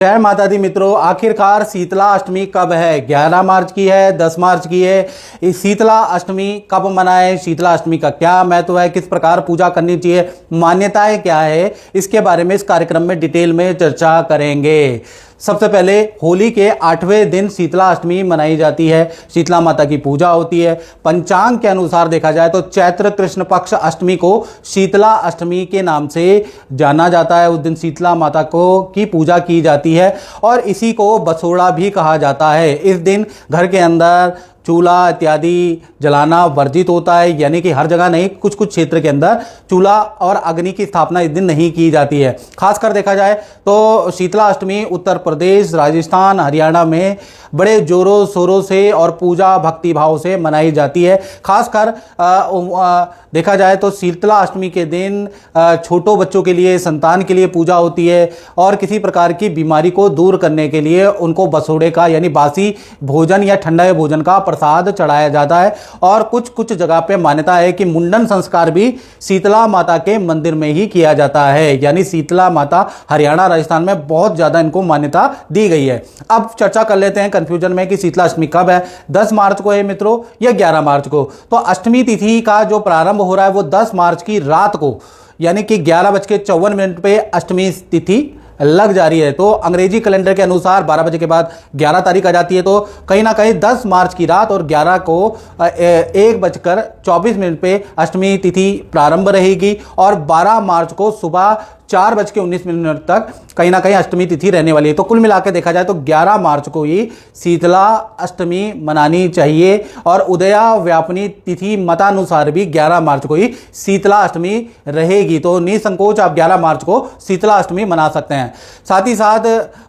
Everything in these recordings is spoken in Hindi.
जय माता दी मित्रों, आखिरकार शीतला अष्टमी कब है? 11 मार्च की है, 10 मार्च की है। इस शीतला अष्टमी कब मनाएं? शीतला अष्टमी का क्या महत्व है? किस प्रकार पूजा करनी चाहिए? मान्यताएं क्या है? इसके बारे में इस कार्यक्रम में डिटेल में चर्चा करेंगे। सबसे पहले होली के 8वें दिन शीतला अष्टमी मनाई जाती है। शीतला माता की पूजा होती है। पंचांग के अनुसार देखा जाए तो चैत्र कृष्ण पक्ष अष्टमी को शीतला अष्टमी के नाम से जाना जाता है। उस दिन शीतला माता को की पूजा की जाती है और इसी को बसोड़ा भी कहा जाता है। इस दिन घर के अंदर चूल्हा इत्यादि जलाना वर्जित होता है, यानी कि हर जगह नहीं, कुछ कुछ क्षेत्र के अंदर चूल्हा और अग्नि की स्थापना इस दिन नहीं की जाती है। खासकर देखा जाए तो शीतला अष्टमी उत्तर प्रदेश, राजस्थान, हरियाणा में बड़े जोरों शोरों से और पूजा भक्ति भाव से मनाई जाती है। खासकर देखा जाए तो शीतला अष्टमी के दिन छोटों बच्चों के लिए, संतान के लिए पूजा होती है और किसी प्रकार की बीमारी को दूर करने के लिए उनको बसोड़े का यानी बासी भोजन या ठंडा भोजन का प्रसाद चढ़ाया जाता है। और कुछ कुछ जगह पे मान्यता है कि मुंडन संस्कार भी शीतला माता के मंदिर में ही किया जाता है। यानी शीतला माता हरियाणा, राजस्थान में बहुत ज्यादा इनको मान्यता दी गई है। अब चर्चा कर लेते हैं कंफ्यूजन में कि शीतला अष्टमी कब है। 10 मार्च को है मित्रों या 11 मार्च को? तो अष्टमी तिथि का जो प्रारंभ हो रहा है वो 10 मार्च की रात को, यानी कि 11:54 पे अष्टमी तिथि लग जा रही है। तो अंग्रेजी कैलेंडर के अनुसार 12 बजे के बाद 11 तारीख आ जाती है। तो कहीं ना कहीं 10 मार्च की रात और 11 को 1:24 पे अष्टमी तिथि प्रारंभ रहेगी और 12 मार्च को सुबह 4:19 तक कहीं ना कहीं अष्टमी तिथि रहने वाली है। तो कुल मिलाकर देखा जाए तो 11 मार्च को ही शीतला अष्टमी मनानी चाहिए और उदया व्यापनी तिथि मतानुसार भी 11 मार्च को ही शीतला अष्टमी रहेगी। तो निसंकोच आप 11 मार्च को शीतला अष्टमी मना सकते हैं। साथ ही साथ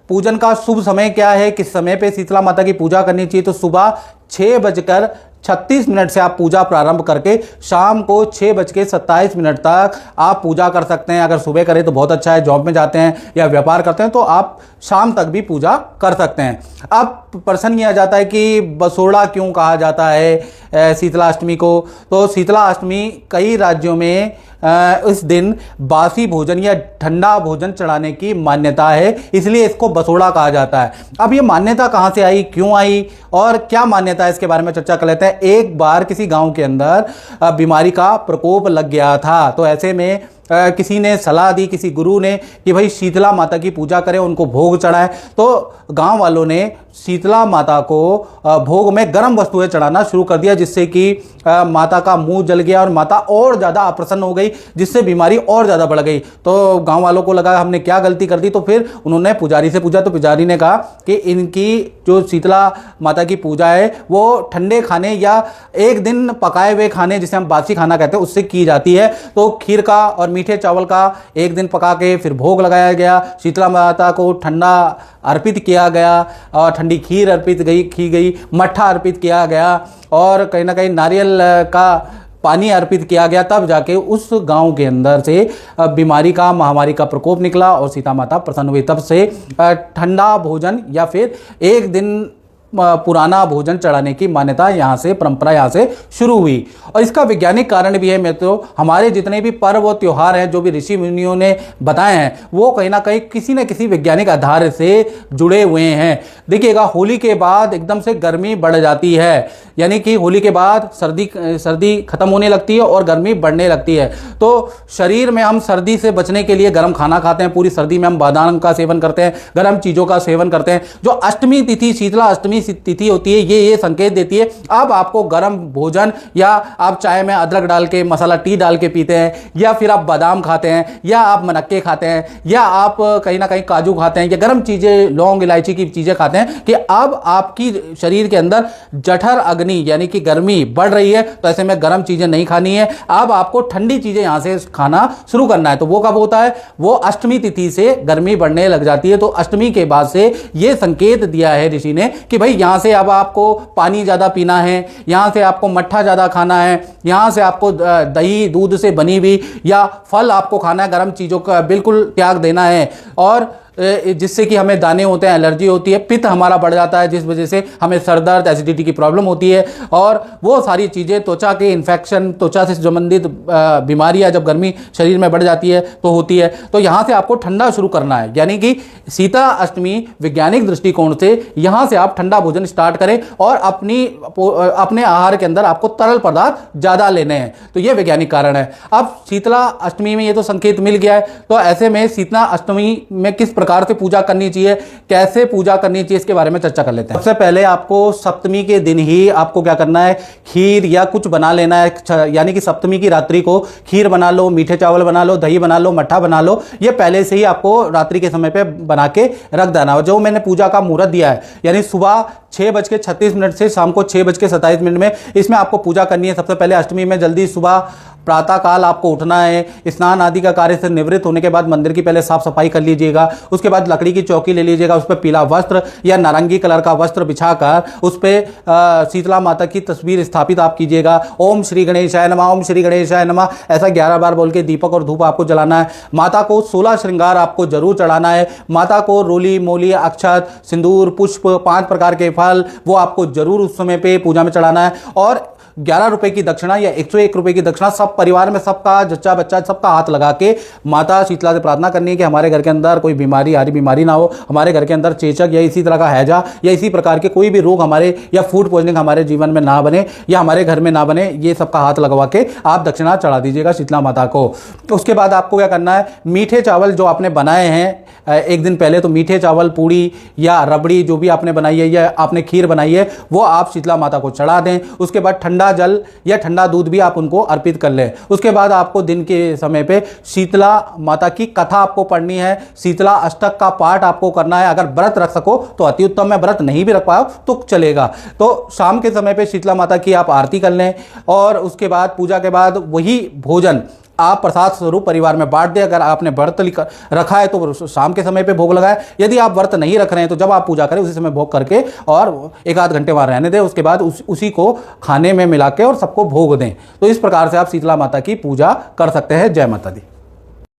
पूजन का शुभ समय क्या है, किस समय पे शीतला माता की पूजा करनी चाहिए? तो सुबह 6:36 से आप पूजा प्रारंभ करके शाम को 6:27 तक आप पूजा कर सकते हैं। अगर सुबह करें तो बहुत अच्छा है, जॉब में जाते हैं या व्यापार करते हैं तो आप शाम तक भी पूजा कर सकते हैं। अब प्रश्न ये आ जाता है कि बसोड़ा क्यों कहा जाता है शीतला अष्टमी को? तो शीतला अष्टमी कई राज्यों में इस दिन बासी भोजन या ठंडा भोजन चढ़ाने की मान्यता है, इसलिए इसको बसोड़ा कहा जाता है। अब ये मान्यता कहां से आई, क्यों आई और क्या मान्यता है, इसके बारे में चर्चा कर लेते हैं। एक बार किसी गांव के अंदर बीमारी का प्रकोप लग गया था। तो ऐसे में किसी ने सलाह दी, किसी गुरु ने, कि भाई शीतला माता की पूजा करें, उनको भोग चढ़ाएं। तो गांव वालों ने शीतला माता को भोग में गर्म वस्तुएं चढ़ाना शुरू कर दिया, जिससे कि माता का मुंह जल गया और माता और ज़्यादा अप्रसन्न हो गई, जिससे बीमारी और ज़्यादा बढ़ गई। तो गांव वालों को लगा हमने क्या गलती कर दी। तो फिर उन्होंने पुजारी से पूछा, तो पुजारी ने कहा कि इनकी जो शीतला माता की पूजा है वो ठंडे खाने या एक दिन पकाए हुए खाने, जिसे हम बासी खाना कहते हैं, उससे की जाती है। तो खीर का और मीठे चावल का एक दिन पका के फिर भोग लगाया गया। शीतला माता को ठंडा अर्पित किया गया और ठंडी खीर अर्पित की गई, मट्ठा अर्पित किया गया और कहीं ना कहीं नारियल का पानी अर्पित किया गया। तब जाके उस गांव के अंदर से बीमारी का, महामारी का प्रकोप निकला और सीता माता प्रसन्न हुई। तब से ठंडा भोजन या फिर एक दिन पुराना भोजन चढ़ाने की मान्यता यहाँ से, परंपरा यहाँ से शुरू हुई। और इसका वैज्ञानिक कारण भी है मित्रों। हमारे जितने भी पर्व और त्योहार हैं, जो भी ऋषि मुनियों ने बताए हैं, वो कहीं ना कहीं किसी न किसी वैज्ञानिक आधार से जुड़े हुए हैं। देखिएगा, होली के बाद एकदम से गर्मी बढ़ जाती है, यानी कि होली के बाद सर्दी खत्म होने लगती है और गर्मी बढ़ने लगती है। तो शरीर में हम सर्दी से बचने के लिए गर्म खाना खाते हैं। पूरी सर्दी में हम बादाम का सेवन करते हैं, गर्म चीज़ों का सेवन करते हैं। जो अष्टमी तिथि, शीतला अष्टमी तिथि होती है, ये संकेत देती है अब आपको गर्म भोजन, या आप चाय में अदरक डाल के, मसाला टी डाल के पीते हैं, या फिर आप बादाम खाते हैं, या आप मनक्के खाते हैं, या आप कहीं ना कहीं काजू खाते हैं, या गर्म चीज़ें, लौंग इलायची की चीज़ें खाते हैं, कि अब आपकी शरीर के अंदर जठर अग्नि यानी कि गर्मी बढ़ रही है। तो ऐसे में गर्म चीज़ें नहीं खानी है, अब आपको ठंडी चीज़ें यहाँ से खाना शुरू करना है। तो वो कब होता है? वो अष्टमी तिथि से गर्मी बढ़ने लग जाती है। तो अष्टमी के बाद से ये संकेत दिया है ऋषि ने कि भाई यहाँ से अब आपको पानी ज़्यादा पीना है, यहाँ से आपको मट्ठा ज़्यादा खाना है, यहाँ से आपको दही दूध से बनी हुई या फल आपको खाना है, गर्म चीज़ों का बिल्कुल त्याग देना है। और जिससे कि हमें दाने होते हैं, एलर्जी होती है, पित्त हमारा बढ़ जाता है, जिस वजह से हमें सर दर्द, एसिडिटी की प्रॉब्लम होती है, और वो सारी चीज़ें, त्वचा के इन्फेक्शन, त्वचा से संबंधित बीमारियां जब गर्मी शरीर में बढ़ जाती है तो होती है। तो यहाँ से आपको ठंडा शुरू करना है, यानी कि शीतला अष्टमी वैज्ञानिक दृष्टिकोण से यहाँ से आप ठंडा भोजन स्टार्ट करें और अपने आहार के अंदर आपको तरल पदार्थ ज़्यादा लेने हैं। तो ये वैज्ञानिक कारण है। अब शीतला अष्टमी में ये तो संकेत मिल गया है, तो ऐसे में शीतला अष्टमी में किस प्रकार से पूजा करनी चाहिए, कैसे पूजा करनी चाहिए, इसके बारे में चर्चा कर लेते हैं। सबसे पहले आपको सप्तमी के दिन ही आपको क्या करना है, खीर या कुछ बना लेना है, यानी कि सप्तमी की रात्रि को खीर बना लो, मीठे चावल बना लो, दही बना लो, मट्ठा बना लो। ये पहले से ही आपको रात्रि के समय पे बना के रख देना। जो मैंने पूजा का मुहूर्त दिया है, यानी सुबह 6:36 से शाम को 6:27 में, इसमें आपको पूजा करनी है। सबसे पहले अष्टमी में जल्दी सुबह प्रातःकाल आपको उठना है। स्नान आदि का कार्य से निवृत्त होने के बाद मंदिर की पहले साफ सफाई कर लीजिएगा। उसके बाद लकड़ी की चौकी ले लीजिएगा, उस पर पीला वस्त्र या नारंगी कलर का वस्त्र बिछाकर उस पर शीतला माता की तस्वीर स्थापित आप कीजिएगा। ओम श्री गणेशाय नमः, ओम श्री गणेशाय नमः, ऐसा 11 बार बोल के दीपक और धूप आपको जलाना है। माता को 16 श्रृंगार आपको जरूर चढ़ाना है। माता को रोली, मोली, अक्षत, सिंदूर, पुष्प, 5 प्रकार के फल वो आपको जरूर उस समय पे पूजा में चढ़ाना है। और 11 रुपए की दक्षिणा या 101 रुपए की दक्षिणा सब परिवार में, सबका जच्चा बच्चा सबका हाथ लगा के माता शीतला से प्रार्थना करनी है कि हमारे घर के अंदर कोई बीमारी आ रही बीमारी ना हो, हमारे घर के अंदर चेचक या इसी तरह का हैजा या इसी प्रकार के कोई भी रोग हमारे या फूड पॉइजनिंग हमारे जीवन में ना बने या हमारे घर में ना बने। ये सबका हाथ लगवा के आप दक्षिणा चढ़ा दीजिएगा शीतला माता को। उसके बाद आपको क्या करना है, मीठे चावल जो आपने बनाए हैं एक दिन पहले, तो मीठे चावल, पूड़ी या रबड़ी जो भी आपने बनाई है या आपने खीर बनाई है वो आप शीतला माता को चढ़ा दें। उसके बाद ठंडा जल या ठंडा दूध भी आप उनको अर्पित कर लें। उसके बाद आपको दिन के समय पे शीतला माता की कथा आपको पढ़नी है, शीतला अष्टक का पाठ आपको करना है। अगर व्रत रख सको तो अति उत्तम है, व्रत नहीं भी रख पाओ तो चलेगा। तो शाम के समय पे शीतला माता की आप आरती कर लें और उसके बाद पूजा के बाद वही भोजन आप प्रसाद स्वरूप परिवार में बांट दें। अगर आपने व्रत रखा है तो शाम के समय पे भोग लगाए, यदि आप व्रत नहीं रख रहे हैं तो जब आप पूजा करें उसी समय भोग करके और 1-8 घंटे वहां रहने दें। उसके बाद उसी को खाने में मिला के और सबको भोग दें। तो इस प्रकार से आप शीतला माता की पूजा कर सकते हैं। जय माता दी।